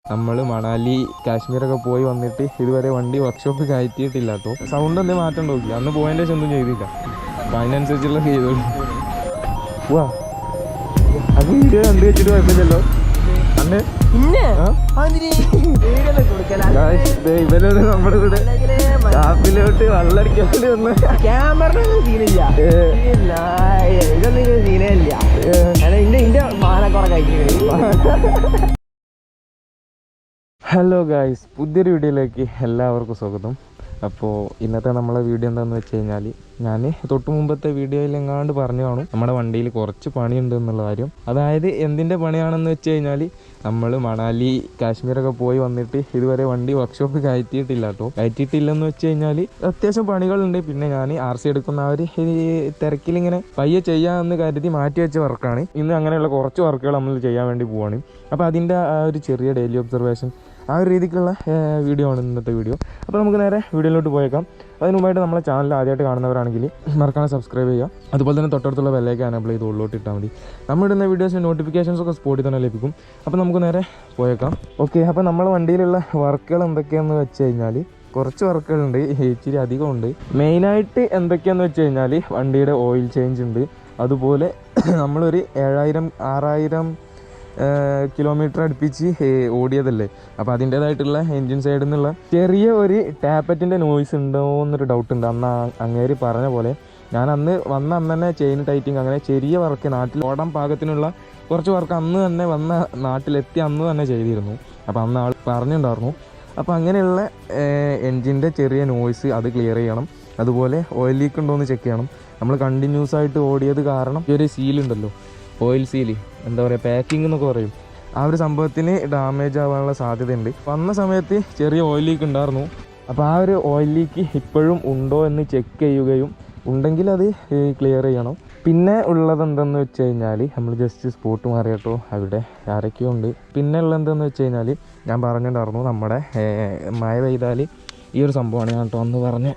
നമ്മൾ മണാലി കാശ്മീരൊക്കെ പോയി വന്നിട്ട് ഇതുവരെ വണ്ടി വർക്ക്ഷോപ്പ് കയറ്റിയിട്ടില്ല കേട്ടോ. സൗണ്ട് എന്തെങ്കിലും മാറ്റം നോക്കി അന്ന് പോയതിൻ്റെ ശേഷം ഒന്നും ചെയ്തില്ല. അപ്പം അതിനനുസരിച്ചുള്ള ചെയ്തോളൂ. വാ അത് വീഡിയോ കണ്ടു വെച്ചിട്ട് കുഴപ്പമില്ലല്ലോ. അന്ന് ഇവരോട് നമ്മുടെ കൂടെ ഷാപ്പിലോട്ട് വെള്ളടിക്കാൻ വേണ്ടി വന്ന് ക്യാമറ സീനില്ല ഇതൊന്നും സീനേ ഇല്ല. ഇന്റെ മാനക്കുറ കഴിച്ചു. ഹലോ ഗായ്സ്, പുതിയൊരു വീഡിയോയിലേക്ക് എല്ലാവർക്കും സ്വാഗതം. അപ്പോൾ ഇന്നത്തെ നമ്മളെ വീഡിയോ എന്താണെന്ന് വെച്ച് കഴിഞ്ഞാൽ, ഞാൻ തൊട്ട് മുമ്പത്തെ വീഡിയോയിൽ എങ്ങാണ്ട് പറഞ്ഞു കാണും നമ്മുടെ വണ്ടിയിൽ കുറച്ച് പണിയുണ്ട് എന്നുള്ള കാര്യം. അതായത് എന്തിൻ്റെ പണിയാണെന്ന് വെച്ച് കഴിഞ്ഞാൽ, നമ്മൾ മണാലി കാശ്മീരൊക്കെ പോയി വന്നിട്ട് ഇതുവരെ വണ്ടി വർക്ക്ഷോപ്പ് കയറ്റിയിട്ടില്ല കേട്ടോ. കയറ്റിയിട്ടില്ലെന്ന് വെച്ച് കഴിഞ്ഞാൽ അത്യാവശ്യം പണികളുണ്ട്. പിന്നെ ഞാൻ RC എടുക്കുന്ന ആ ഒരു തിരക്കിലിങ്ങനെ പയ്യെ ചെയ്യാമെന്ന് കരുതി മാറ്റി വെച്ച വർക്കാണ്. ഇന്ന് അങ്ങനെയുള്ള കുറച്ച് വർക്കുകൾ നമ്മൾ ചെയ്യാൻ വേണ്ടി പോവാണ്. അപ്പോൾ അതിൻ്റെ ആ ഒരു ചെറിയ ഡെയിലി ഒബ്സർവേഷൻ, ആ ഒരു രീതിക്കുള്ള വീഡിയോ ആണ് ഇന്നത്തെ വീഡിയോ. അപ്പോൾ നമുക്ക് നേരെ വീഡിയോയിലോട്ട് പോയേക്കാം. അതിന് മുമ്പായിട്ട് നമ്മളെ ചാനൽ ആദ്യമായിട്ട് കാണുന്നവരാണെങ്കിൽ മറക്കാതെ സബ്സ്ക്രൈബ് ചെയ്യുക. അതുപോലെ തന്നെ തൊട്ടടുത്തുള്ള ബെല്ലൈക്കൻ എനേബിൾ ചെയ്ത് ഉള്ളിലോട്ട് ഇട്ടാൽ മതി. നമ്മളിടുന്ന വീഡിയോസിൻ്റെ നോട്ടിഫിക്കേഷൻസ് ഒക്കെ സ്പോട്ടിൽ തന്നെ ലഭിക്കും. അപ്പോൾ നമുക്ക് നേരെ പോയേക്കാം. ഓക്കെ, അപ്പോൾ നമ്മളെ വണ്ടിയിലുള്ള വർക്കുകൾ എന്തൊക്കെയാണെന്ന് വെച്ച് കഴിഞ്ഞാൽ, കുറച്ച് വർക്കുകളുണ്ട്, ഇച്ചിരി അധികമുണ്ട്. മെയിനായിട്ട് എന്തൊക്കെയാണെന്ന് വെച്ച് കഴിഞ്ഞാൽ, വണ്ടിയുടെ ഓയിൽ ചേഞ്ച് ഉണ്ട്. അതുപോലെ നമ്മളൊരു 7000-6000 കിലോമീറ്റർ അടുപ്പിച്ച് ഓടിയതല്ലേ. അപ്പോൾ അതിൻ്റേതായിട്ടുള്ള എൻജിൻ സൈഡിൽ നിന്നുള്ള ചെറിയ ഒരു ടാപ്പറ്റിൻ്റെ നോയ്സ് ഉണ്ടോ എന്നൊരു ഡൗട്ടുണ്ട്. അന്ന് അങ്ങേര് പറഞ്ഞ പോലെ ഞാൻ അന്ന് തന്നെ ചെയിൻ ടൈറ്റിങ് അങ്ങനെ ചെറിയ വർക്ക് നാട്ടിൽ ഓടാൻ പാകത്തിനുള്ള കുറച്ച് വർക്ക് അന്ന് തന്നെ നാട്ടിലെത്തി അന്ന് തന്നെ ചെയ്തിരുന്നു. അപ്പോൾ അന്ന് ആൾ പറഞ്ഞിട്ടുണ്ടായിരുന്നു. അപ്പോൾ അങ്ങനെയുള്ള എൻജിൻ്റെ ചെറിയ നോയ്സ് അത് ക്ലിയർ ചെയ്യണം. അതുപോലെ ഓയിൽ ലീക്ക് ഉണ്ടോ എന്ന് ചെക്ക് ചെയ്യണം. നമ്മൾ കണ്ടിന്യൂസ് ആയിട്ട് ഓടിയത് കാരണം ഈ ഒരു സീലുണ്ടല്ലോ, ഓയിൽ സീല്, എന്താ പറയുക, പാക്കിംഗ് എന്നൊക്കെ പറയും, ആ ഒരു സംഭവത്തിന് ഡാമേജ് ആവാനുള്ള സാധ്യതയുണ്ട്. വന്ന സമയത്ത് ചെറിയ ഓയിൽ ലീക്ക് ഉണ്ടായിരുന്നു. അപ്പോൾ ആ ഒരു ഓയിൽ ലീക്ക് ഇപ്പോഴും ഉണ്ടോ എന്ന് ചെക്ക് ചെയ്യുകയും ഉണ്ടെങ്കിൽ അത് ക്ലിയർ ചെയ്യണം. പിന്നെ ഉള്ളത് എന്തെന്ന് വെച്ച് കഴിഞ്ഞാൽ, നമ്മൾ ജസ്റ്റ് സ്പോട്ട് മാറിയിട്ടോ, അവിടെ ആരൊക്കെയോ ഉണ്ട്. പിന്നെ ഉള്ളത് എന്തെന്ന് വെച്ച് കഴിഞ്ഞാൽ, ഞാൻ പറഞ്ഞിട്ടുണ്ടായിരുന്നു നമ്മുടെ മഴ പെയ്താൽ ഈ ഒരു സംഭവമാണ് ഞാൻ കേട്ടോ അന്ന് പറഞ്ഞ.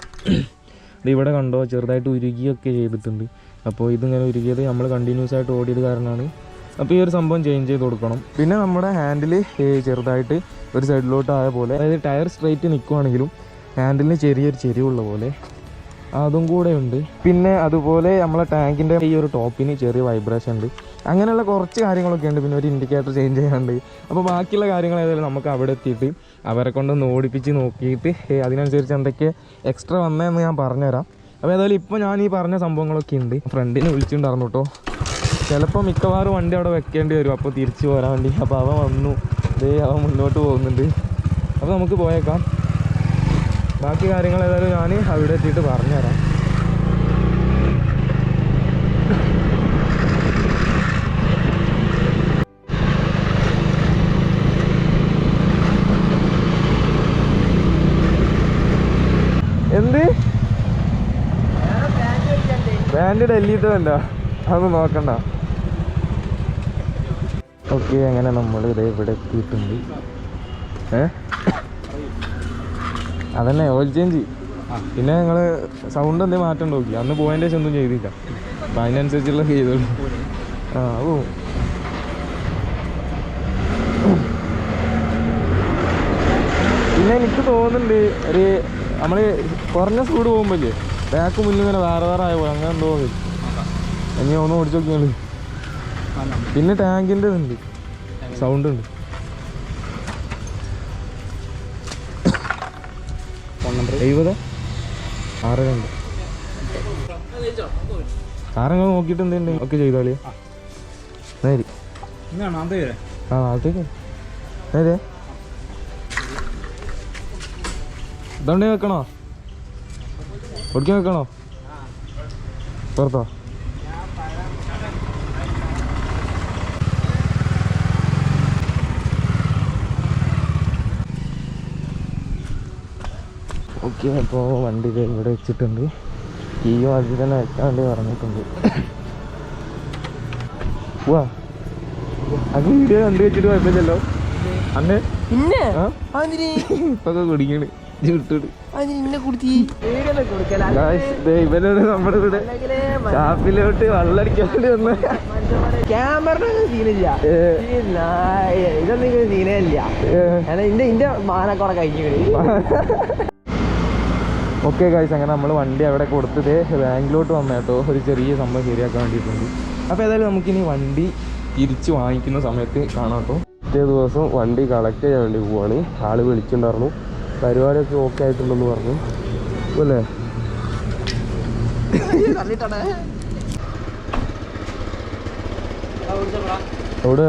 ഇവിടെ കണ്ടോ ചെറുതായിട്ട് ഉരുകിയൊക്കെ ചെയ്തിട്ടുണ്ട്. അപ്പോൾ ഇതിങ്ങനെ ഉരുകിയത് നമ്മൾ കണ്ടിന്യൂസ് ആയിട്ട് ഓടിയത് കാരണമാണ്. അപ്പോൾ ഈ ഒരു സംഭവം ചേഞ്ച് ചെയ്ത് കൊടുക്കണം. പിന്നെ നമ്മുടെ ഹാൻഡിൽ ചെറുതായിട്ട് ഒരു സൈഡിലോട്ട് ആയ പോലെ, അതായത് ടയർ സ്ട്രൈറ്റ് നിൽക്കുവാണെങ്കിലും ഹാൻഡിലിന് ചെറിയൊരു ചെരിവുള്ള പോലെ അതും കൂടെ ഉണ്ട്. പിന്നെ അതുപോലെ നമ്മളെ ടാങ്കിൻ്റെ ഈ ഒരു ടോപ്പിന് ചെറിയ വൈബ്രേഷൻ ഉണ്ട്. അങ്ങനെയുള്ള കുറച്ച് കാര്യങ്ങളൊക്കെ ഉണ്ട്. പിന്നെ ഒരു ഇൻഡിക്കേറ്റർ ചേഞ്ച് ചെയ്യാനുണ്ട്. അപ്പോൾ ബാക്കിയുള്ള കാര്യങ്ങൾ ഏതായാലും നമുക്ക് അവിടെ എത്തിയിട്ട് അവരെ കൊണ്ടൊന്ന് ഓടിപ്പിച്ച് നോക്കിയിട്ട് അതിനനുസരിച്ച് എന്തൊക്കെ എക്സ്ട്രാ വന്നതെന്ന് ഞാൻ പറഞ്ഞുതരാം. അപ്പോൾ ഏതായാലും ഇപ്പോൾ ഞാൻ ഈ പറഞ്ഞ സംഭവങ്ങളൊക്കെ ഉണ്ട്. ഫ്രണ്ടിനെ വിളിച്ചിട്ടുണ്ടായിരുന്നു കേട്ടോ. ചിലപ്പോൾ മിക്കവാറും വണ്ടി അവിടെ വെക്കേണ്ടി വരും അപ്പോൾ തിരിച്ചു പോരാൻ വേണ്ടി. അപ്പോൾ അവൻ വന്നു, അവൻ മുന്നോട്ട് പോകുന്നുണ്ട്. അപ്പോൾ നമുക്ക് പോയേക്കാം. ബാക്കി കാര്യങ്ങൾ ഏതായാലും ഞാൻ അവിടെ എത്തിയിട്ട് പറഞ്ഞുതരാം. എന്ത് ബാൻഡ് ഡൽഹിയിട്ട് വേണ്ട, അതൊന്നും നോക്കണ്ട. ഓക്കെ, അങ്ങനെ നമ്മൾ ഇവിടെ എത്തിയിട്ടുണ്ട്. അതന്നെ ഓയിൽ ചേഞ്ച്. പിന്നെ ഞങ്ങൾ സൗണ്ട് എന്തെങ്കിലും മാറ്റം നോക്കി അന്ന് പോയതിൻ്റെ ശേഷം ഒന്നും ചെയ്തില്ല. അപ്പം അതിനനുസരിച്ചുള്ള ചെയ്തോളൂ. ഓ പിന്നെ എനിക്ക് തോന്നുന്നുണ്ട് ഒരു നമ്മൾ കുറഞ്ഞ സ്പീഡ് പോകുമ്പോഴേ ബാക്ക് മുന്നിൽ ഇങ്ങനെ വേറെ ആയ പോലെ അങ്ങനെ എന്തോ ഇനി ഒന്ന് ഓടിച്ചു നോക്കിയാൽ. പിന്നെ ടാങ്കിൻ്റെ ഉണ്ട്, സൗണ്ട് ഉണ്ട്. 70 6 സാറങ്ങൾ നോക്കിയിട്ട് എന്തെങ്കിലും ഒക്കെ ചെയ്താളി. നേരി നാളത്തേക്ക് നേരെ ഇതുണ്ടേ വെക്കണോ, ഒടിക്കാൻ വെക്കണോ, പുറത്തോ? ഓക്കെ, അപ്പോൾ വണ്ടി ഇവിടെ വെച്ചിട്ടുണ്ട്. കീയോ അതിൽ തന്നെ വെക്കാൻ വേണ്ടി പറഞ്ഞിട്ടുണ്ട്. വാ, അത് വീഡിയോ കണ്ടു വെച്ചിട്ട് കുഴപ്പമില്ലല്ലോ. അന്ന് പിന്നെ ഇപ്പൊക്കെ കുടിക്കണ് ഇവനോട് നമ്മുടെ കൂടെ ഷാപ്പിലോട്ട് വെള്ളടിക്കാൻ വേണ്ടി വന്ന ക്യാമറ സീനില്ല, ഇതൊന്നും സീനേ ഇല്ല. കാരണം ഇന്റെ മാനക്കുറ കഴിഞ്ഞു. ഓക്കെ ഗൈസ്, അങ്ങനെ നമ്മൾ വണ്ടി അവിടെ കൊടുത്തത് ബാങ്കിലോട്ട് വന്ന കേട്ടോ, ഒരു ചെറിയ സംഭവം ശരിയാക്കാൻ വേണ്ടിയിട്ടുണ്ട്. അപ്പോൾ ഏതായാലും നമുക്കിനി വണ്ടി തിരിച്ച് വാങ്ങിക്കുന്ന സമയത്ത് കാണാം കേട്ടോ. പിറ്റേ ദിവസം വണ്ടി കളക്ട് ചെയ്യാൻ വേണ്ടി പോവാണ്. ആൾ വിളിച്ചിട്ടുണ്ടായിരുന്നു, പരിപാടിയൊക്കെ ഓക്കെ ആയിട്ടുണ്ടെന്ന് പറഞ്ഞു അല്ലേ. അവിടെ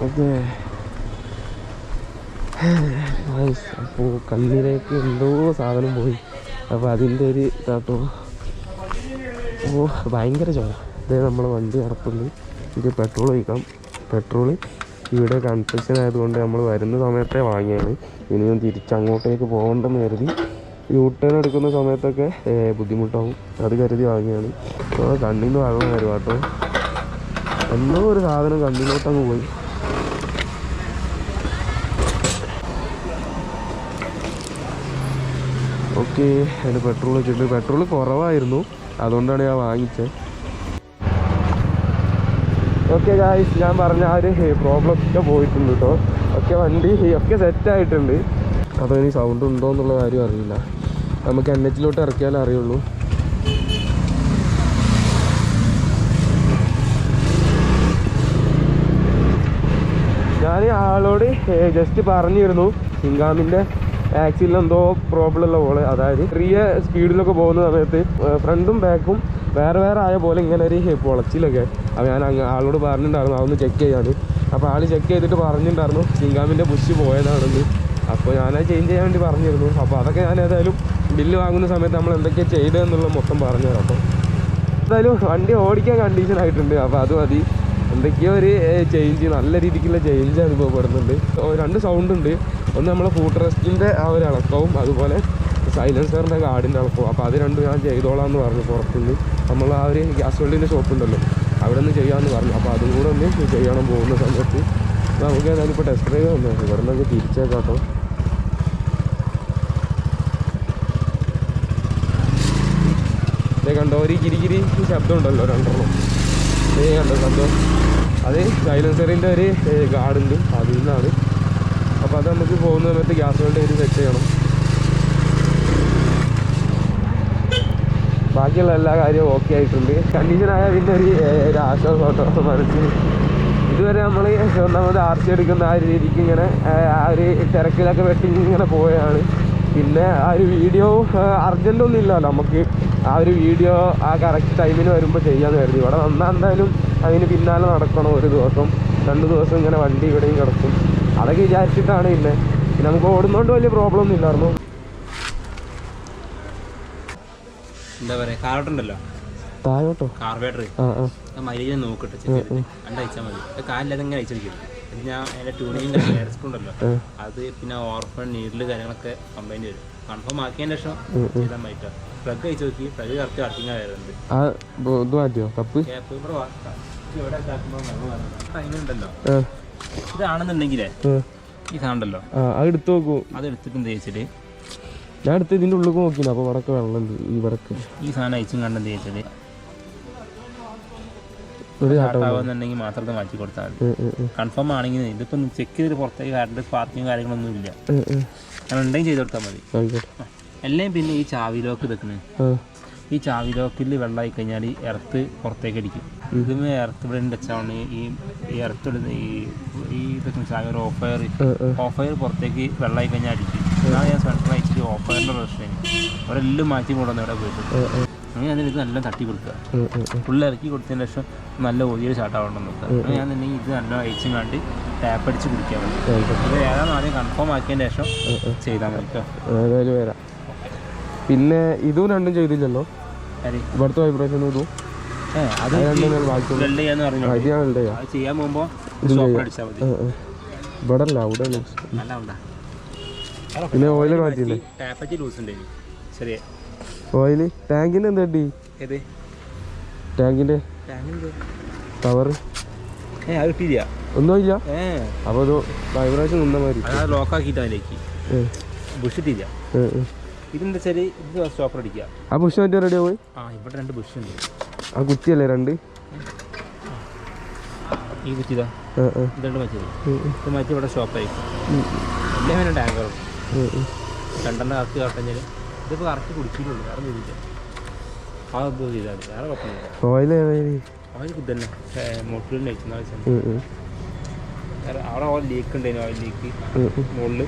ഓക്കെ. അപ്പോൾ കണ്ണിലേക്ക് എന്തോ സാധനം പോയി. അപ്പോൾ അതിൻ്റെ ഒരു ഇതാട്ടോ. ഓ ഭയങ്കര ചോര. ഇതേ നമ്മൾ വണ്ടി നടത്തുന്നത്. ഇത് പെട്രോൾ ഒഴിക്കാം. പെട്രോൾ ഇവിടെ കൺസ്ട്രക്ഷൻ ആയതുകൊണ്ട് നമ്മൾ വരുന്ന സമയത്തെ വാങ്ങിയാണ്. ഇനിയും തിരിച്ചങ്ങോട്ടേക്ക് പോകണ്ടെന്ന് കരുതി. യൂട്ടേൺ എടുക്കുന്ന സമയത്തൊക്കെ ബുദ്ധിമുട്ടാവും, അത് കരുതി വാങ്ങിയാണ്. അപ്പോൾ കണ്ണിന് വെള്ളം വരും കേട്ടോ. എന്തോ ഒരു സാധനം കണ്ണിലോട്ടങ്ങ് പോയി. ഓക്കെ, അതിന് പെട്രോൾ വെച്ചിട്ടുണ്ട്. പെട്രോൾ കുറവായിരുന്നു, അതുകൊണ്ടാണ് ഞാൻ വാങ്ങിച്ചത്. ഓക്കെ ഗായ്സ്, ഞാൻ പറഞ്ഞ ആ ഒരു പ്രോബ്ലം ഒക്കെ പോയിട്ടുണ്ട് കേട്ടോ. ഒക്കെ വണ്ടി ഒക്കെ സെറ്റായിട്ടുണ്ട്. അപ്പോൾ ഇനി സൗണ്ട് ഉണ്ടോ എന്നുള്ള കാര്യം അറിയില്ല. നമുക്ക് NH-ലോട്ട് ഇറക്കിയാലേ അറിയുള്ളൂ. ഞാൻ ആളോട് ജസ്റ്റ് പറഞ്ഞിരുന്നു, സിങ്കാമിൻ്റെ ആക്സിലിന് എന്തോ പ്രോബ്ലം ഉള്ള പോലെ. അതായത് ചെറിയ സ്പീഡിലൊക്കെ പോകുന്ന സമയത്ത് ഫ്രണ്ടും ബാക്കും വേറെ വേറെ ആയ പോലെ ഇങ്ങനെ ഒരു പൊളച്ചിലൊക്കെ. അപ്പോൾ ഞാൻ ആളോട് പറഞ്ഞിട്ടുണ്ടായിരുന്നു അതൊന്ന് ചെക്ക് ചെയ്യാൻ. അപ്പോൾ ആൾ ചെക്ക് ചെയ്തിട്ട് പറഞ്ഞിട്ടുണ്ടായിരുന്നു സിങ്കാമിൻ്റെ ബുഷ് പോയതാണെന്ന്. അപ്പോൾ ഞാനത് ചേഞ്ച് ചെയ്യാൻ വേണ്ടി പറഞ്ഞിരുന്നു. അപ്പോൾ അതൊക്കെ ഞാൻ ഏതായാലും ബില്ല് വാങ്ങുന്ന സമയത്ത് നമ്മൾ എന്തൊക്കെയാണ് ചെയ്തതെന്നുള്ള മൊത്തം പറഞ്ഞു തരാം. അപ്പോൾ എന്തായാലും വണ്ടി ഓടിക്കാൻ കണ്ടീഷൻ ആയിട്ടുണ്ട്. അപ്പോൾ അത് മതി. എന്തൊക്കെയോ ഒരു ചേഞ്ച്, നല്ല രീതിക്കുള്ള ചേഞ്ച് അനുഭവപ്പെടുന്നുണ്ട്. രണ്ട് സൗണ്ട് ഉണ്ട്. ഒന്ന് നമ്മളെ ഫൂട്ട് റെസ്റ്റിൻ്റെ ആ ഒരു ഇളക്കവും അതുപോലെ സൈലൻസറിൻ്റെ ഗാർഡിൻ്റെ ഇളക്കവും. അപ്പോൾ അത് രണ്ടും ഞാൻ ചെയ്തോളാം എന്ന് പറഞ്ഞു. പുറത്തുനിന്ന് നമ്മൾ ആ ഒരു ഗ്യാസ് വെൽഡിൻ്റെ ഷോപ്പ് ഉണ്ടല്ലോ, അവിടെ നിന്ന് ചെയ്യാമെന്ന് പറഞ്ഞു. അപ്പോൾ അതും കൂടെ ഒന്ന് ചെയ്യണം പോകുന്ന സമയത്ത്. നമുക്ക് ഏതായാലും ഇപ്പോൾ ടെസ്റ്റ് ഡ്രൈവ് വന്നു. ഇവിടെ നിന്നൊക്കെ തിരിച്ചേക്കാട്ടോ. ഇതേ കണ്ടോ, ഒരു കിരികിരി ശബ്ദം ഉണ്ടല്ലോ രണ്ടെണ്ണം. കണ്ടോ ശബ്ദം? അത് സൈലൻസറിൻ്റെ ഒരു ഗാർഡുണ്ട്, അതിൽ നിന്നാണ്. അപ്പോൾ അത് നമുക്ക് പോകുന്ന സമയത്ത് ഗ്യാസ് വെൽഡ് ചെയ്ത് സെറ്റ് ചെയ്യണം. ബാക്കിയുള്ള എല്ലാ കാര്യവും ഓക്കെ ആയിട്ടുണ്ട്. കണ്ടീഷനായ പിന്നെ ഒരു ആശ്വാസം മനസ്സിന്. ഇതുവരെ നമ്മൾ ഒന്നാമത് RC എടുക്കുന്ന ആ ഒരു രീതിക്ക് ഇങ്ങനെ ആ ഒരു തിരക്കിലൊക്കെ വെട്ടി ഇങ്ങനെ പോവുകയാണ്. പിന്നെ ആ ഒരു വീഡിയോ അർജൻറ്റൊന്നും ഇല്ലല്ലോ നമുക്ക്. ആ ഒരു വീഡിയോ ആ കറക്റ്റ് ടൈമിന് വരുമ്പോൾ ചെയ്യാമെന്ന് കരുതി. ഇവിടെ വന്നാൽ എന്തായാലും അതിന് പിന്നാലെ നടക്കണം. ഒരു ദിവസം 2 ദിവസം ഇങ്ങനെ വണ്ടി ഇവിടെയും കിടക്കും. അതൊക്കെ വിചാരിച്ചിട്ടാണ്. പിന്നെ നമുക്ക് ഓടുന്നതുകൊണ്ട് വലിയ പ്രോബ്ലം ഒന്നും ഇല്ലായിരുന്നു. എന്താ പറയാ, കാർബേറ്ററുണ്ടല്ലോ, താഴോട്ടോ കാർബേറ്റർ മൈലേജ് നോക്കട്ടെ, അയച്ചാൽ മതി. കാലില്ലാതെ ഇങ്ങനെ അയച്ചിരിക്കും. ഞാൻ അതിൻ്റെ ട്യൂണിങ് ഉണ്ടല്ലോ, അത് പിന്നെ ഓർഫൺ നീഡിൽ കാര്യങ്ങളൊക്കെ കംപ്ലൈൻറ്റ് വരും. കൺഫേം ആക്കിയതിന് ശേഷം ചെയ്താൽ പറ്റുക. പ്ലഗ് അയച്ചു നോക്കി, പ്ലഗ് കറക്റ്റ് വർക്കിംഗ് ആയതുണ്ട്. അതിനുണ്ടല്ലോ ഇതാണെന്നുണ്ടെങ്കിലേ ഈ സാധനമുണ്ടല്ലോ അത് എടുത്ത് നോക്കൂ. അത് എടുത്തിട്ട് എന്ത് തേച്ചിട്ട് ഞാൻ എടുത്ത് ഇതിൻ്റെ ഉള്ളിൽ നോക്കില്ല. അപ്പോൾ ഇവിടൊക്കെ വെള്ളമുണ്ട്. ഈ സാധനം അയച്ചും കണ്ട് എന്ത് തേച്ചിട്ട് ുണ്ടെങ്കിൽ മാത്രം മാറ്റി കൊടുത്താൽ മതി. കൺഫേം ആണെങ്കിൽ ഇതിപ്പോൾ ചെക്ക് ചെയ്തിട്ട് പുറത്തേക്ക് കറണ്ട് പാർക്കിങ് കാര്യങ്ങളൊന്നും ഇല്ല. അങ്ങനെ ഉണ്ടെങ്കിൽ ചെയ്ത് കൊടുത്താൽ മതി എല്ലാം. പിന്നെ ഈ ചാവി ലോക്ക് ഇതൊക്കെ, ഈ ചാവി ലോക്കിൽ വെള്ളമായി കഴിഞ്ഞാൽ ഈ എർത്ത് പുറത്തേക്ക് അടിക്കും. ഇതുമേ എർത്ത് ഇവിടെ വെച്ചാണ് ഈ എർത്ത് ഈ ഇതൊക്കെ ചാവി ഒരു ഓഫ് ഫയർ പുറത്തേക്ക് വെള്ളമായി കഴിഞ്ഞാൽ അടിക്കും. അതാണ് ഞാൻ സെൻട്രൽ അയച്ചിട്ട് ഓഫ് ഫയറിൻ്റെ പ്രശ്നം. അവരെല്ലാം മാറ്റി കൊണ്ടുവന്ന് ഇവിടെ പോയിട്ട് അങ്ങനെ അതിന് ഇത് നല്ല തട്ടി കൊടുക്കുക. ഫുള്ള് ഇറക്കി കൊടുത്തതിന് ശേഷം നല്ല ഓയിൽ ചാട്ടാവണമെന്ന് നോക്കുക. അങ്ങനെ ഞാൻ തന്നെ ഇത് നല്ല അയച്ചും കണ്ട് ടാപ്പ് അടിച്ച് കുടിക്കാൻ മതി. ഇത് ഏതാണ് ആദ്യം കൺഫേം ആക്കിയതിന് ശേഷം ചെയ്താൽ മതി കേട്ടോ. വരാം. പിന്നെ ഇതും രണ്ടും ചെയ്തില്ലല്ലോ, ഇവിടുത്തെ വൈബ്രേഷൻ ഇതും. അത് ചെയ്യാൻ പോകുമ്പോൾ അടിച്ചാൽ മതി. ഇവിടെ അല്ല, അവിടെ പിന്നെ ഓയിൽ മാറ്റിയില്ലേ? ടാപ്പറ്റി ലൂസ് ഉണ്ട് ചെറിയ ഓയില്. ടാങ്കിൻ്റെ എന്താ ടി? ഏത് ടാങ്കിൻ്റെ കവർ അത് കിട്ടിയില്ല, ഒന്നുമില്ല. അപ്പോൾ ഇത് വൈബ്രേഷൻ നിന്ന മാതിരി ലോക്കാക്കിയിട്ട് അതിലേക്ക് ബുഷ് ഇട്ടില്ല. ഇതെന്താ വെച്ചാൽ ഇത് സ്റ്റോപ്പർ അടിക്കുക. ആ ബുഷ് മാറ്റി റെഡി ആവും. ഇവിടെ 2 ബുഷ് ഉണ്ട്. ആ കുറ്റിയല്ലേ 2? ഈ കുറ്റിതാ ഇതുകൊണ്ട് മാറ്റിയത് ഇത് മാറ്റി ഇവിടെ ഷോപ്പായി എല്ലാം വേണം ടാങ്കറും രണ്ടെണ്ണം കറക്റ്റ് കാട്ടഞ്ഞാൽ ഇതിപ്പോൾ കറക്റ്റ് കുടിച്ചിട്ടുള്ളൂ വേറെ ചെയ്തില്ല ആ ഇത് ചെയ്താൽ വേറെ കുഴപ്പമില്ല ഓയിൽ കുത്തന്നെ മോട്ടറിൽ നയിക്കുന്ന ആവശ്യം അവിടെ ഓയിൽ ലീക്ക് ഉണ്ടായിരുന്നു ഓയിൽ ലീക്ക് മുകളിൽ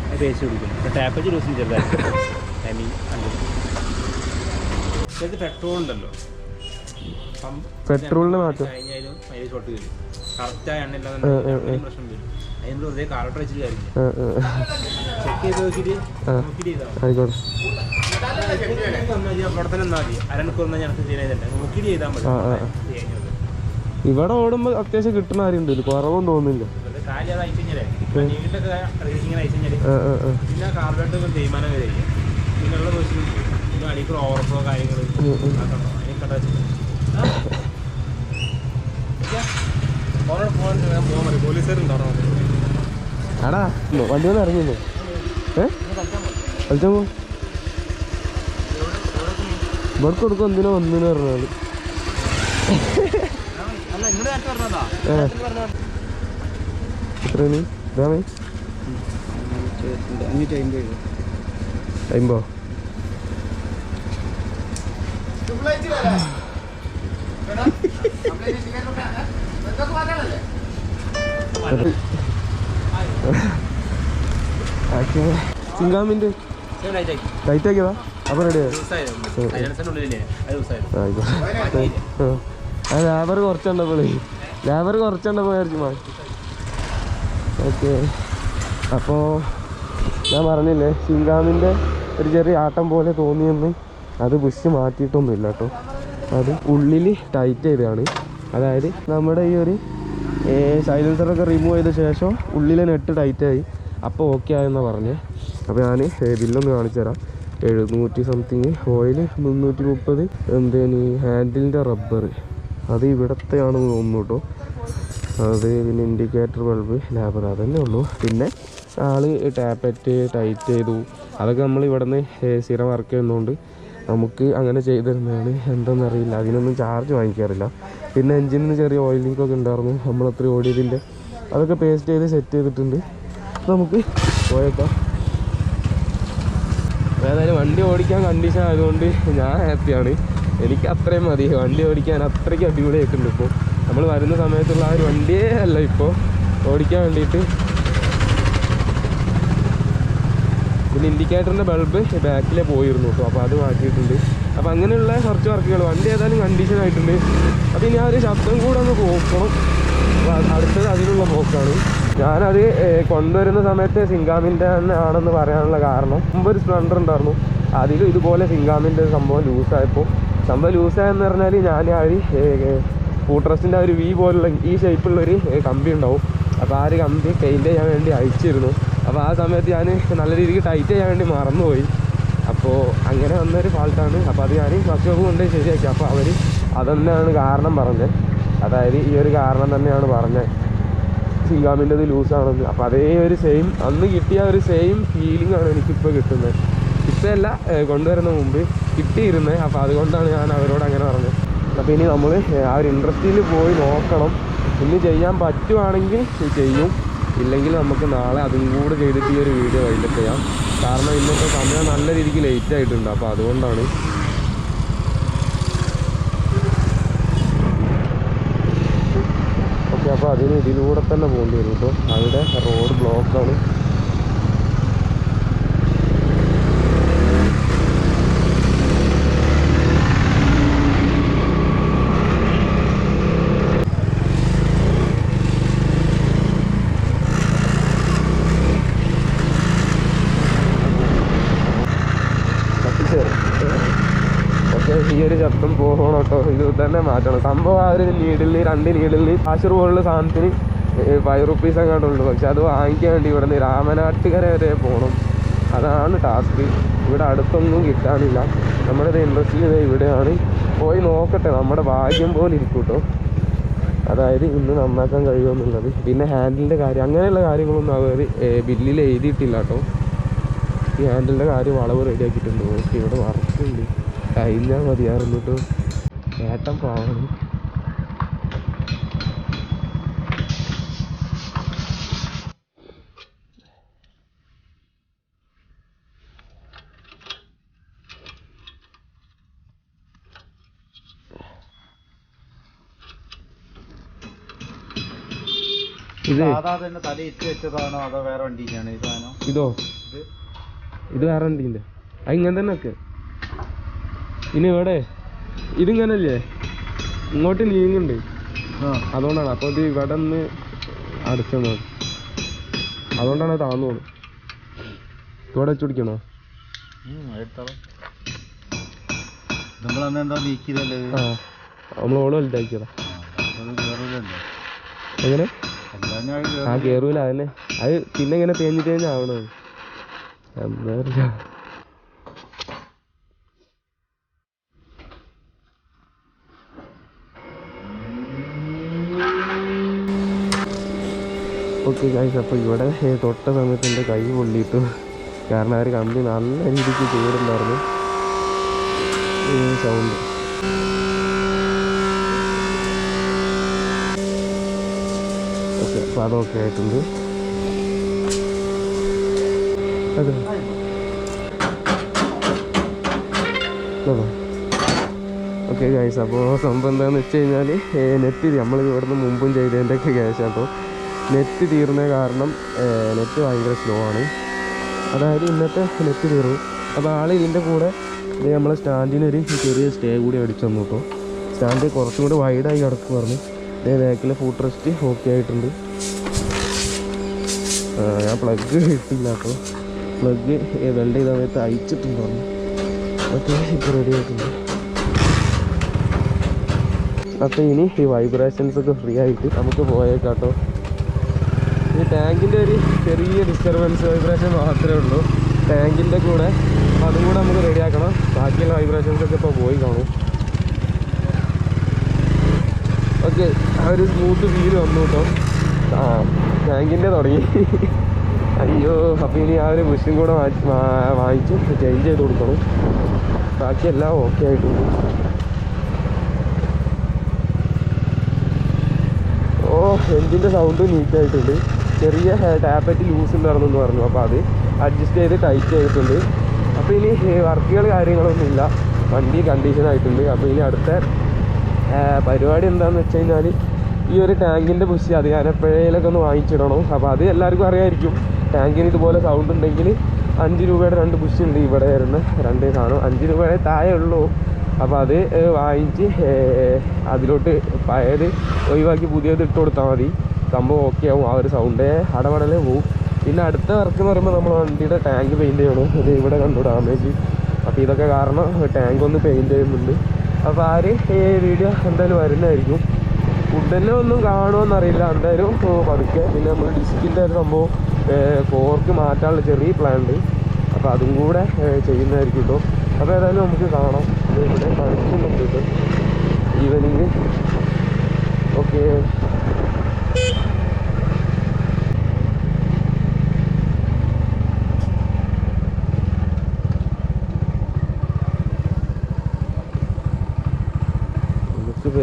അത് തേച്ച് കൊടുക്കുന്നു ടാപ്പേജ് ലൂസിന് ചെറുതായിട്ട് ഐ മീൻ ഇത് പെട്രോൾ ഉണ്ടല്ലോ പെട്രോളിന് മാറ്റം കഴിഞ്ഞാലും അതിൽ ഷോട്ട് വരും കറക്റ്റായ എണ്ണ ഇല്ലാതെ പ്രശ്നം വരും അതിന് വെറുതെ കാർട്ടർ വെച്ചിട്ട് കാര്യമില്ല ചെക്ക് ചെയ്ത് നോക്കിയിട്ട് നോക്കിയിട്ട് ചെയ്താൽ അവിടെ തന്നെ എന്നാൽ മതി അരമണിക്കൂർ ഞങ്ങൾക്ക് ചെയ്യുന്നതല്ല നോക്കിയിട്ട് ചെയ്താൽ മതി. ഇവിടെ ഓടുമ്പോൾ അത്യാവശ്യം കിട്ടുന്ന കാര്യമുണ്ട് കുറവൊന്നും തോന്നുന്നില്ല. കാലി അത് അയച്ചു കഴിഞ്ഞാലേ നീട്ടൊക്കെ ഇങ്ങനെ അയച്ചു കഴിഞ്ഞാൽ പിന്നെ കാർബറേറ്റർ തേയ്മാനം വരെ പിന്നെയുള്ള ദിവസം പിന്നെ അടിക്കൂർ ഓവർഫ്ലോ കാര്യങ്ങൾ അതിനൊക്കെ പോകാൻ മതി പോലീസുകാരുണ്ടോ ആടാ വണ്ടി വന്ന് ഇറങ്ങിയില്ലേ കളിച്ചാ പോ ഇവിടെ കൊടുക്കും എന്തിനാ വന്നിന് പറഞ്ഞാല് എത്രയാണ് ഇതാമേ 550 സിംഗാമിൻ്റെ ടൈറ്റ് ആക്കിയതാ അപ്പോൾ റെഡി ലേബർ കുറച്ചുണ്ടപ്പോൾ വിചാരിച്ചു മാറ്റി. ഓക്കെ അപ്പോൾ ഞാൻ പറഞ്ഞില്ലേ സിംഗാമിൻ്റെ ഒരു ചെറിയ ആട്ടം പോലെ തോന്നിയെന്ന് അത് ബുഷ് മാറ്റിയിട്ടൊന്നുമില്ല കേട്ടോ. അത് ഉള്ളിൽ ടൈറ്റ് ചെയ്തതാണ്. അതായത് നമ്മുടെ ഈ ഒരു സൈലൻസറൊക്കെ റിമൂവ് ചെയ്ത ശേഷം ഉള്ളിലെ നെറ്റ് ടൈറ്റായി അപ്പോൾ ഓക്കെ ആയെന്നാണ് പറഞ്ഞത്. അപ്പോൾ ഞാൻ ബില്ലൊന്ന് കാണിച്ചു തരാം. 700 സംതിങ് ഓയിൽ 330 എന്തേന് ഹാൻഡിലിൻ്റെ റബ്ബർ അത് ഇവിടത്തെയാണെന്ന് തോന്നുന്നു കേട്ടോ. അത് പിന്നെ ഇൻഡിക്കേറ്റർ ബൾബ് ലാബർ അതന്നെ ഉള്ളൂ. പിന്നെ ആള് ടാപ്പറ്റ് ടൈറ്റ് ചെയ്തു. അതൊക്കെ നമ്മൾ ഇവിടെ നിന്ന് സ്ഥിരം വർക്ക് ചെയ്യുന്നതുകൊണ്ട് നമുക്ക് അങ്ങനെ ചെയ്തിരുന്നതാണ്. എന്താണെന്നറിയില്ല, അതിനൊന്നും ചാർജ് വാങ്ങിക്കാറില്ല. പിന്നെ എൻജിനിന് ചെറിയ ഓയിൽ ലീക്കൊക്കെ ഉണ്ടായിരുന്നു, നമ്മളത്ര ഓടിയതിൻ്റെ അതൊക്കെ പേസ്റ്റ് ചെയ്ത് സെറ്റ് ചെയ്തിട്ടുണ്ട്. നമുക്ക് പോയേക്കാം. ഏതായാലും വണ്ടി ഓടിക്കാൻ കണ്ടീഷൻ ആയതുകൊണ്ട് ഞാൻ ഹാപ്പിയാണ്. എനിക്ക് അത്രയും മതി. വണ്ടി ഓടിക്കാൻ അത്രയ്ക്ക് അടിപൊളിയായിട്ടുണ്ട്. ഇപ്പോൾ നമ്മൾ വരുന്ന സമയത്തുള്ള ആ ഒരു വണ്ടിയേ അല്ല ഇപ്പോൾ ഓടിക്കാൻ വേണ്ടിയിട്ട്. പിന്നെ ഇൻഡിക്കേറ്ററിൻ്റെ ബൾബ് ബാക്കിലേ പോയിരുന്നു കേട്ടോ, അപ്പോൾ അത് മാറ്റിയിട്ടുണ്ട്. അപ്പോൾ അങ്ങനെയുള്ള കുറച്ച് വർക്കുകൾ വണ്ടി ഏതായാലും കണ്ടീഷൻ ആയിട്ടുണ്ട്. അപ്പോൾ ഇനി ആ ഒരു ശബ്ദം കൂടെ ഒന്ന് പോക്കണം. അപ്പോൾ അടുത്തത് അതിനുള്ള പോക്കാണ്. ഞാനത് കൊണ്ടുവരുന്ന സമയത്ത് സിംഗാമിൻ്റെ തന്നെ ആണെന്ന് പറയാനുള്ള കാരണം മുമ്പൊരു സ്പ്ലെൻഡർ ഉണ്ടായിരുന്നു, അതിലും ഇതുപോലെ സിംഗാമിൻ്റെ സംഭവം ലൂസായപ്പോൾ സംഭവം ലൂസായെന്ന് പറഞ്ഞാൽ ഞാൻ ആ ഒരു ഫൂട്രസ്റ്റിൻ്റെ ആ ഒരു വി പോലുള്ള ഈ ഷേപ്പുള്ളൊരു കമ്പി ഉണ്ടാവും. അപ്പോൾ ആ ഒരു കമ്പി പെയിൻറ്റ് ചെയ്യാൻ വേണ്ടി അയച്ചിരുന്നു. അപ്പോൾ ആ സമയത്ത് ഞാൻ നല്ല രീതിക്ക് ടൈറ്റ് ചെയ്യാൻ വേണ്ടി മറന്നുപോയി. അപ്പോൾ അങ്ങനെ വന്നൊരു ഫാൾട്ടാണ്. അപ്പോൾ അത് ഞാൻ വർക്ക്ഷോപ്പ് കൊണ്ട് ശരിയാക്കി. അപ്പോൾ അവർ അതന്നെയാണ് കാരണം പറഞ്ഞത്. അതായത് ഈ ഒരു കാരണം തന്നെയാണ് പറഞ്ഞത്, സിംഗാമിൻ്റെത് ലൂസാണെന്ന്. അപ്പോൾ അതേ ഒരു സെയിം അന്ന് കിട്ടിയ ഒരു സെയിം ഫീലിംഗ് ആണ് എനിക്കിപ്പോൾ കിട്ടുന്നത്. ഇപ്പോൾ അല്ല, കൊണ്ടുവരുന്ന മുമ്പ് കിട്ടിയിരുന്നത്. അപ്പോൾ അതുകൊണ്ടാണ് ഞാൻ അവരോട് അങ്ങനെ പറഞ്ഞത്. അപ്പോൾ ഇനി നമ്മൾ ആ ഒരു ഇൻഡസ്ട്രിയിൽ പോയി നോക്കണം. ഇന്ന് ചെയ്യാൻ പറ്റുവാണെങ്കിൽ ചെയ്യും, ഇല്ലെങ്കിൽ നമുക്ക് നാളെ അതും കൂടെ ചെയ്തിട്ട് ഈ ഒരു വീഡിയോ വൈൻഡപ്പ് ചെയ്യാം. കാരണം ഇന്നത്തെ സമയം നല്ല രീതിക്ക് ലേറ്റ് ആയിട്ടുണ്ട്. അപ്പോൾ അതുകൊണ്ടാണ്. ഓക്കെ, അപ്പോൾ അതിന് ഇതിലൂടെ തന്നെ പോകേണ്ടി വരും കേട്ടോ. അവിടെ റോഡ് ബ്ലോക്കാണ്. ഈ ഒരു ശബ്ദം പോകണം കേട്ടോ, ഇത് തന്നെ മാറ്റണം സംഭവം. ആ ഒരു നീഡിലിന് 2 നീഡിലിന് കാശ് പോലുള്ള സാധനത്തിന് 5 റുപ്പീസ് അങ്ങോട്ട് ഉള്ളൂ. പക്ഷെ അത് വാങ്ങിക്കാൻ വേണ്ടി ഇവിടെ നിന്ന് രാമനാട്ടുകര വരെ പോകണം. അതാണ് ടാസ്ക്. ഇവിടെ അടുത്തൊന്നും കിട്ടാനില്ല. നമ്മുടെ ഇൻഡസ്ട്രിയിൽ ഇവിടെയാണ്. പോയി നോക്കട്ടെ, നമ്മുടെ ഭാഗ്യം പോലെ ഇരിക്കും കേട്ടോ. അതായത് ഇന്ന് നന്നാക്കാൻ കഴിയുമെന്നുള്ളത്. പിന്നെ ഹാൻഡിലിൻ്റെ കാര്യം അങ്ങനെയുള്ള കാര്യങ്ങളൊന്നും അവർ ബില്ലിൽ എഴുതിയിട്ടില്ല കേട്ടോ. ഈ ഹാൻഡിലിൻ്റെ കാര്യം വളവ് റെഡിയാക്കിയിട്ടുണ്ട്. ഓക്കെ, ഇവിടെ വർക്കുണ്ട്, കഴിഞ്ഞാൽ മതിയായിരുന്നു കേട്ടോ. ഏട്ടൻ പാവണം. ഇത് തല ഇട്ട് വെച്ചതാണോ അതോ വേറെ വണ്ടിക്കാണ് ഈ സാധനം? ഇതോ? ഇത് വേറെ വണ്ടിൻ്റെ. അത് ഇങ്ങനെ തന്നെ ഒക്കെ. ഇനി ഇവിടെ ഇതിങ്ങനല്ലേ ഇങ്ങോട്ട് നീങ്ങുന്നുണ്ട്, അതുകൊണ്ടാണ്. അപ്പോൾ ഇത് ഇവിടെ നിന്ന് അടച്ചത്, അതുകൊണ്ടാണ് താന്നു പോകുന്നത്. ഇവിടെ വെച്ച് പിടിക്കണോ? ആ, നമ്മൾ ഓള് വലുതാക്കിയതാ. എങ്ങനെ? ആ കേറൂല, അതന്നെ. അത് പിന്നെ ഇങ്ങനെ തേഞ്ഞ് ആവണത്. എന്താ പറയാ, ഓക്കെ ഗൈസ്. അപ്പോൾ ഇവിടെ തൊട്ട സമയത്ത് എൻ്റെ കൈ പൊള്ളിയിട്ടു. കാരണം ആ ഒരു കമ്പി നല്ല രീതിക്ക് ചൂടുണ്ടായിരുന്നു. സൗണ്ട് ഓക്കെ, അപ്പോൾ അതൊക്കെ ആയിട്ടുണ്ട്. അതെ ഓക്കെ ഗൈസ്. അപ്പോൾ സംഭവം എന്താണെന്ന് വെച്ച് കഴിഞ്ഞാൽ നെറ്റ് നമ്മൾ ഇവിടുന്ന് മുമ്പും ചെയ്തതിൻ്റെയൊക്കെ ക്യാഷ് കേട്ടോ. നെറ്റ് തീർന്ന കാരണം നെറ്റ് ഭയങ്കര സ്ലോ ആണ്. അതായത് ഇന്നത്തെ നെറ്റ് തീർന്നു. അപ്പോൾ ആൾ ഇതിൻ്റെ കൂടെ നമ്മളെ സ്റ്റാൻഡിനൊരു ചെറിയ സ്റ്റേ കൂടി അടിച്ചു തന്നു കേട്ടോ. സ്റ്റാൻഡ് കുറച്ചും കൂടി വൈഡായി കിടക്കും പറഞ്ഞു. ബാക്കിലെ ഫുഡ് റെസ്റ്റ് ഓക്കെ ആയിട്ടുണ്ട്. ഞാൻ പ്ലഗ് ഇട്ടില്ല കേട്ടോ. പ്ലഗ് വെൽഡ് ചെയ്ത സമയത്ത് അയച്ചിട്ടുണ്ട് പറഞ്ഞു. ഓക്കെ, ഇപ്പോൾ റെഡി ആയിട്ടുണ്ട്. അപ്പോൾ ഇനി ഈ വൈബ്രേഷൻസൊക്കെ ഫ്രീ ആയിട്ട് നമുക്ക് പോയേക്കാട്ടോ. ഈ ടാങ്കിൻ്റെ ഒരു ചെറിയ ഡിസ്റ്റർബൻസ് വൈബ്രേഷൻ മാത്രമേ ഉള്ളൂ ടാങ്കിൻ്റെ കൂടെ. അപ്പോൾ അതും കൂടെ നമുക്ക് റെഡിയാക്കണം. ബാക്കിയുള്ള വൈബ്രേഷൻസൊക്കെ ഇപ്പോൾ പോയി കാണും. ഓക്കെ, ആ ഒരു സ്മൂത്ത് ഫീൽ വന്നു കേട്ടോ. ആ ടാങ്കിൻ്റെ തുടങ്ങി. അയ്യോ, അപ്പോൾ ഇനി ആ ഒരു ബുഷും കൂടെ വാങ്ങിച്ച് ചേഞ്ച് ചെയ്ത് കൊടുക്കണം. ബാക്കിയെല്ലാം ഓക്കെ ആയിട്ടുണ്ട്. ഓ, എഞ്ചിൻ്റെ സൗണ്ട് നീറ്റായിട്ടുണ്ട്. ചെറിയ ടാപ്പറ്റ് ലൂസ് ഉണ്ടായിരുന്നെന്ന് പറഞ്ഞു. അപ്പോൾ അത് അഡ്ജസ്റ്റ് ചെയ്ത് ടൈറ്റ് ചെയ്തിട്ടുണ്ട്. അപ്പോൾ ഇനി വർക്കുകൾ കാര്യങ്ങളൊന്നുമില്ല, വണ്ടി കണ്ടീഷനായിട്ടുണ്ട്. അപ്പോൾ ഇനി അടുത്ത പരിപാടി എന്താണെന്ന് വെച്ച് കഴിഞ്ഞാൽ ഈ ഒരു ടാങ്കിൻ്റെ ബുഷ് അത് ഞാൻ എപ്പോഴേലൊക്കെ ഒന്ന് വാങ്ങിച്ചിടണം. അപ്പോൾ അത് എല്ലാവർക്കും അറിയാമായിരിക്കും. ടാങ്കിന് ഇതുപോലെ സൗണ്ട് ഉണ്ടെങ്കിൽ 5 രൂപയുടെ 2 ബുഷ് ഉണ്ട് ഇവിടെ വരുന്ന 2 സാധനം. 5 രൂപയുടെ താഴെ ഉള്ളൂ. അപ്പോൾ അത് വാങ്ങിച്ച് അതിലോട്ട് പഴയത് ഒഴിവാക്കി പുതിയത് ഇട്ട് കൊടുത്താൽ മതി. സംഭവം ഓക്കെ ആവും. ആ ഒരു സൗണ്ടേ അടപടലേ പോവും. പിന്നെ അടുത്ത വർക്ക് എന്ന് പറയുമ്പോൾ നമ്മൾ വണ്ടിയുടെ ടാങ്ക് പെയിൻറ്റ് ചെയ്യണം. ഇത് ഇവിടെ കണ്ടു ഡാമേജ്. അപ്പോൾ ഇതൊക്കെ കാരണം ടാങ്ക് ഒന്ന് പെയിൻറ്റ് ചെയ്യുന്നുണ്ട്. അപ്പോൾ ആര് വീഡിയോ എന്തായാലും വരുന്നതായിരിക്കും. ഫുഡെല്ലാം ഒന്നും കാണുമെന്നറിയില്ല, എന്തായാലും പതുക്കെ. പിന്നെ നമ്മൾ ഡിസ്കിൻ്റെ ഒരു സംഭവം ഫോർക്ക് മാറ്റാനുള്ള ചെറിയ പ്ലാൻ ഉണ്ട്. അപ്പോൾ അതും കൂടെ ചെയ്യുന്നതായിരിക്കും കേട്ടോ. അപ്പോൾ ഏതായാലും നമുക്ക് കാണാം. ഇവിടെ കളിക്കുന്നുണ്ട് കേട്ടോ ഈവനിങ്. ഓക്കെ,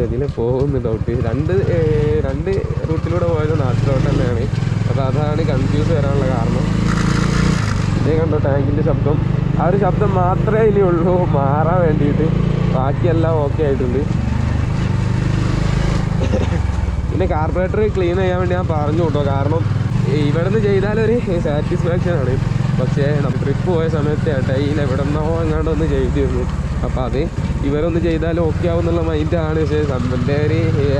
ഇതിലെ പോകുന്നു ഡൗട്ട്. രണ്ട് റൂട്ടിലൂടെ പോയത് നാട്ടിലോട്ട് തന്നെയാണ്. അപ്പോൾ അതാണ് കൺഫ്യൂസ് വരാനുള്ള കാരണം. ഇതേ കണ്ടോ ടാങ്കിൻ്റെ ശബ്ദം. ആ ഒരു ശബ്ദം മാത്രമേ ഇനി ഉള്ളൂ മാറാൻ വേണ്ടിയിട്ട്. ബാക്കിയെല്ലാം ഓക്കെ ആയിട്ടുണ്ട്. പിന്നെ കാർബറേറ്റർ ക്ലീൻ ചെയ്യാൻ വേണ്ടി ഞാൻ പറഞ്ഞു കേട്ടോ. കാരണം ഇവിടെ നിന്ന് ചെയ്താലൊരു സാറ്റിസ്ഫാക്ഷനാണ്. പക്ഷേ നമ്മൾ ട്രിപ്പ് പോയ സമയത്ത് ഏട്ടായിൽ എവിടെ നിന്നോ എങ്ങാണ്ട് ഒന്ന് ചെയ്തിരുന്നു. അപ്പോൾ അത് ഇവരൊന്ന് ചെയ്താലും ഓക്കെ ആവും എന്നുള്ള മൈൻഡാണ്. പക്ഷേ എൻ്റെ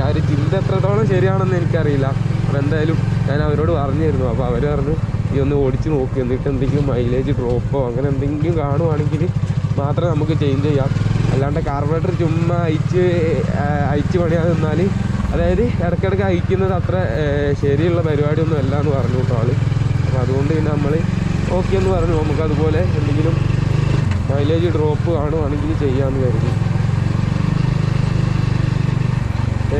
ആ ഒരു ചിന്ത എത്രത്തോളം ശരിയാണെന്ന് എനിക്കറിയില്ല. അപ്പോൾ എന്തായാലും ഞാൻ അവരോട് പറഞ്ഞിരുന്നു. അപ്പോൾ അവർ പറഞ്ഞു ഈ ഒന്ന് ഓടിച്ച് നോക്കി, എന്നിട്ട് എന്തെങ്കിലും മൈലേജ് ഡ്രോപ്പോ അങ്ങനെ എന്തെങ്കിലും കാണുവാണെങ്കിൽ മാത്രമേ നമുക്ക് ചേഞ്ച് ചെയ്യാം. അല്ലാണ്ട് കാർബറേറ്റർ ചുമ്മാ അയച്ച് പണിയാതെ നിന്നാൽ, അതായത് ഇടയ്ക്കിടയ്ക്ക് അയക്കുന്നത് അത്ര ശരിയുള്ള പരിപാടിയൊന്നും അല്ല എന്ന് പറഞ്ഞു കേട്ടോ ആൾ. അപ്പോൾ അതുകൊണ്ട് പിന്നെ നമ്മൾ ഓക്കെ എന്ന് പറഞ്ഞു. നമുക്ക് അതുപോലെ എന്തെങ്കിലും മൈലേജ് ഡ്രോപ്പ് കാണുവാണെങ്കിൽ ചെയ്യാമെന്ന് കരുതി.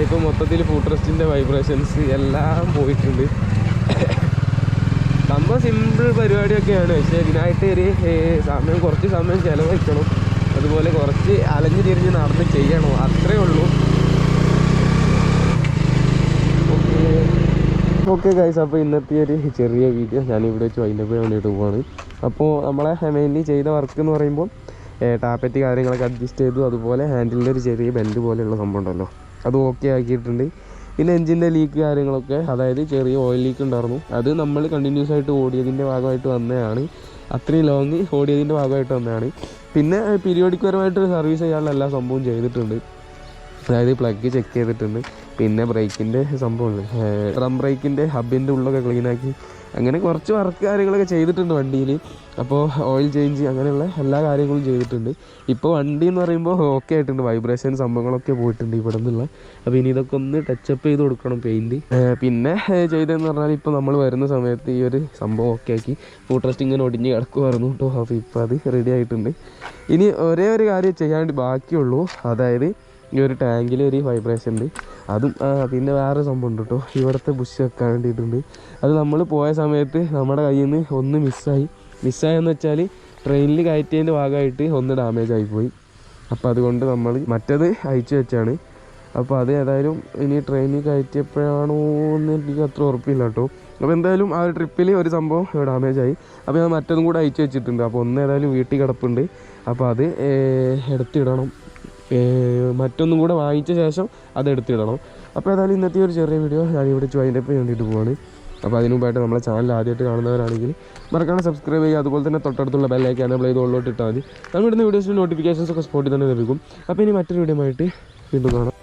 ഇപ്പോൾ മൊത്തത്തിൽ ഫുഡ് റെസ്റ്റിൻ്റെ വൈബ്രേഷൻസ് എല്ലാം പോയിട്ടുണ്ട്. സംഭവം സിമ്പിൾ പരിപാടിയൊക്കെയാണ്. പക്ഷേ ഇതിനായിട്ട് ഒരു കുറച്ച് സമയം ചിലവഴിക്കണം. അതുപോലെ കുറച്ച് അലഞ്ഞു തിരിഞ്ഞ് നടന്ന് ചെയ്യണം, അത്രേ ഉള്ളൂ. ഓക്കെ ഗൈസ്, അപ്പോൾ ഇന്നത്തെ ഒരു ചെറിയ വീഡിയോ ഞാനിവിടെ വെച്ച് വൈൻഡപ്പ് ചെയ്യാൻ വേണ്ടിയിട്ട് പോവാണ്. അപ്പോൾ നമ്മളെ മെയിൻലി ചെയ്ത വർക്ക് എന്ന് പറയുമ്പോൾ ടാപ്പറ്റ് കാര്യങ്ങളൊക്കെ അഡ്ജസ്റ്റ് ചെയ്തു. അതുപോലെ ഹാൻഡിലിൻ്റെ ഒരു ചെറിയ ബെൻഡ് പോലെയുള്ള സംഭവം ഉണ്ടല്ലോ, അത് ഓക്കെ ആക്കിയിട്ടുണ്ട്. പിന്നെ എഞ്ചിൻ്റെ ലീക്ക് കാര്യങ്ങളൊക്കെ, അതായത് ചെറിയ ഓയിൽ ലീക്ക് ഉണ്ടായിരുന്നു. അത് നമ്മൾ കണ്ടിന്യൂസ് ആയിട്ട് ഓടിയതിൻ്റെ ഭാഗമായിട്ട് വന്നതാണ്, അത്രയും ലോങ് ഓടിയതിൻ്റെ ഭാഗമായിട്ട് വന്നതാണ്. പിന്നെ പീരിയോഡിക് പരമായിട്ട് സർവീസ് ചെയ്യാനുള്ള എല്ലാ സംഭവവും ചെയ്തിട്ടുണ്ട്. അതായത് പ്ലഗ് ചെക്ക് ചെയ്തിട്ടുണ്ട്, പിന്നെ ബ്രേക്കിൻ്റെ സംഭവമുണ്ട്, ഡ്രം ബ്രേക്കിൻ്റെ ഹബിൻ്റെ ഉള്ളൊക്കെ ക്ലീനാക്കി, അങ്ങനെ കുറച്ച് വർക്ക് കാര്യങ്ങളൊക്കെ ചെയ്തിട്ടുണ്ട് വണ്ടിയിൽ. അപ്പോൾ ഓയിൽ ചേഞ്ച് അങ്ങനെയുള്ള എല്ലാ കാര്യങ്ങളും ചെയ്തിട്ടുണ്ട്. ഇപ്പോൾ വണ്ടി എന്ന് പറയുമ്പോൾ ഓക്കെ ആയിട്ടുണ്ട്, വൈബ്രേഷൻ സംഭവങ്ങളൊക്കെ പോയിട്ടുണ്ട് ഇവിടെ നിന്നുള്ള. അപ്പോൾ ഇനി ഇതൊക്കെ ഒന്ന് ടച്ചപ്പ് ചെയ്ത് കൊടുക്കണം പെയിൻറ്റ്. പിന്നെ ചെയ്തതെന്ന് പറഞ്ഞാൽ ഇപ്പോൾ നമ്മൾ വരുന്ന സമയത്ത് ഈ ഒരു സംഭവം ഓക്കെ ആക്കി ഫുഡ് റെസ്റ്റ് ഇങ്ങനെ ഒടിഞ്ഞ് കിടക്കുമായിരുന്നു കേട്ടോ. അപ്പോൾ ഇപ്പോൾ അത് റെഡി ആയിട്ടുണ്ട്. ഇനി ഒരേ ഒരു കാര്യം ചെയ്യാൻ വേണ്ടി ബാക്കിയുള്ളൂ, അതായത് ഈ ഒരു ടാങ്കിൽ ഒരു വൈബ്രേഷൻ ഉണ്ട്, അതും പിന്നെ വേറെ സംഭവം ഉണ്ട് കേട്ടോ, ഇവിടുത്തെ ബുഷ് വെക്കാൻ വേണ്ടിയിട്ടുണ്ട്. അത് നമ്മൾ പോയ സമയത്ത് നമ്മുടെ കയ്യിൽ നിന്ന് ഒന്ന് മിസ്സായെന്ന് വെച്ചാൽ ട്രെയിനിൽ കയറ്റിയതിൻ്റെ ഭാഗമായിട്ട് ഒന്ന് ഡാമേജ് ആയിപ്പോയി. അപ്പോൾ അതുകൊണ്ട് നമ്മൾ മറ്റത് അയച്ചു വെച്ചാണ്. അപ്പോൾ അത് ഏതായാലും ഇനി ട്രെയിനിൽ കയറ്റിയപ്പോഴാണോ എന്ന് എനിക്ക് അത്ര ഉറപ്പില്ല കേട്ടോ. അപ്പോൾ എന്തായാലും ആ ഒരു ട്രിപ്പിൽ ഒരു സംഭവം ഡാമേജ് ആയി. അപ്പോൾ ഞാൻ മറ്റതും കൂടെ അയച്ചു വെച്ചിട്ടുണ്ട്. അപ്പോൾ ഒന്ന് ഏതായാലും വീട്ടിൽ കിടപ്പുണ്ട്, അപ്പോൾ അത് എടുത്തിടണം. മറ്റൊന്നും കൂടെ വാങ്ങിച്ച ശേഷം അതെടുത്തിടണം. അപ്പോൾ ഏതായാലും ഇന്നത്തെ ഒരു ചെറിയ വീഡിയോ ഞാനിവിടെ വൈൻഡപ്പ് വേണ്ടിയിട്ട് പോവാണ്. അപ്പോൾ അതിന് മുമ്പായിട്ട് നമ്മളെ ചാനൽ ആദ്യമായിട്ട് കാണുന്നവരാണെങ്കിൽ മറക്കാതെ സബ്സ്ക്രൈബ് ചെയ്യുക. അതുപോലെ തന്നെ തൊട്ടടുത്തുള്ള ബെല്ലൈക്കൻ എനേബിൾ ചെയ്ത് ഉള്ളോട്ട് ഇട്ടാൽ മതി. നമ്മളിടുന്ന വീഡിയോസിൻ്റെ നോട്ടിഫിക്കേഷൻസ് ഒക്കെ സ്പോട്ടിൽ തന്നെ ലഭിക്കും. അപ്പോൾ ഇനി മറ്റൊരു വീഡിയോ ആയിട്ട് വീണ്ടും കാണാം.